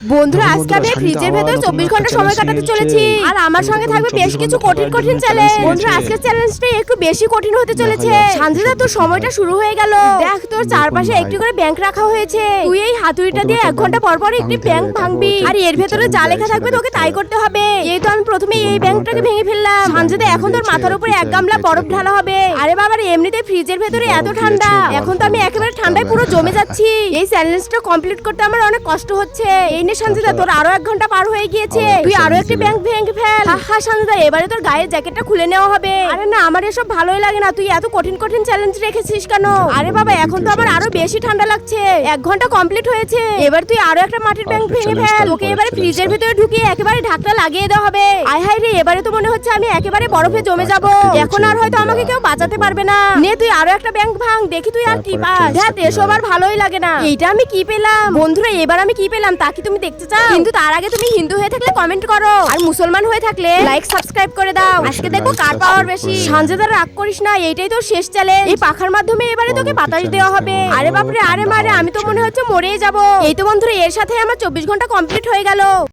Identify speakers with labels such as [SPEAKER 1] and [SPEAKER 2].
[SPEAKER 1] বন্ধুরা আজকে আমি ফ্রিজের ভেতর 24 ঘন্টা সময় কাটাতে চলেছি আর আমার সঙ্গে থাকবে বেশ কিছু কঠিন কঠিন চ্যালেঞ্জ। বন্ধুরা আজকের চ্যালেঞ্জটা একটু বেশি কঠিন হতে চলেছে। সঞ্জিতা তোর সময়টা শুরু হয়ে গেল। দেখ তোর চারপাশে একটি করে ব্যাংক রাখা হয়েছে। তুই এই হাতুড়িটা দিয়ে 1 ঘন্টা পর পর একটি ব্যাংক ভাঙবি আর এর ভেতরে যা লেখা থাকবে তোকে তাই করতে হবে। এই তো আমি প্রথমে এই ব্যাংকটাকে ভেঙে ফেললাম। সঞ্জিতা এখন তোর মাথার উপরে 1 গামলা বরফ ঢালা হবে। আরে বাবা এমনিতে ফ্রিজের ভেতরে এত ঠান্ডা, এখন তো আমি একেবারে ঠান্ডায় পুরো জমে যাচ্ছি। এই চ্যালেঞ্জটা কমপ্লিট করতে আমার অনেক কষ্ট হচ্ছে। এই নে সঞ্জিতা তোর আরো 1 ঘন্টা পার হয়ে গিয়েছে। তুই আরো একটি ব্যাংক ভেঙে ফেল। হা সঞ্জিতা এবারে তোর গায়ের জ্যাকেটটা খুলে নেওয়া হবে। আরে না আমার এসব ভালোই লাগে না। তুই এত কঠিন কঠিন চ্যালেঞ্জ রেখেছিস কেন? আরে বাবা এখন তো আমার আরো বেশি ঠান্ডা লাগছে। 1 ঘন্টা কমপ্লিট হয়েছে। এবার তুই আরো একটা মাটির ব্যাংক ভেঙে ফেল। ওকে এবারে ফ্রিজের ভিতরে ঢুকিয়ে একেবারে ঢাকনা লাগিয়ে দেওয়া হবে। আয় হায় রে এবারে তো মনে হচ্ছে আমি একেবারে বরফে জমে যাব। এখন আর হয়তো আমাকে কেউ বাঁচাতে পারবে না। নে তুই আরো একটা ব্যাংক ভাঙ, দেখি তুই আর কি পাস। ধ্যাত এসব আর ভালোই লাগে না। এইটা আমি কি পেলাম? বন্ধুরা এবার আমি কি পেলাম তা কি তুমি দেখতে চাও? কিন্তু তার আগে তুমি হিন্দু হয়ে থাকলে কমেন্ট করো আর মুসলমান হয়ে থাকলে লাইক সাবস্ক্রাইব করে দাও। আজকে দেখো কার পাওয়ার বেশি। সঞ্জিতা রাগ করিস না, এইটাই তো শেষ চ্যালেঞ্জ। এই পাখার মাধ্যমে এবারে তোকে বাতাস দেওয়া হবে। আরে বাপরে আরে মারে আমি তো মনে হচ্ছে মরেই যাব। এই তো বন্ধুরা এর সাথে আমার 24 ঘন্টা কমপ্লিট হয়ে গেল।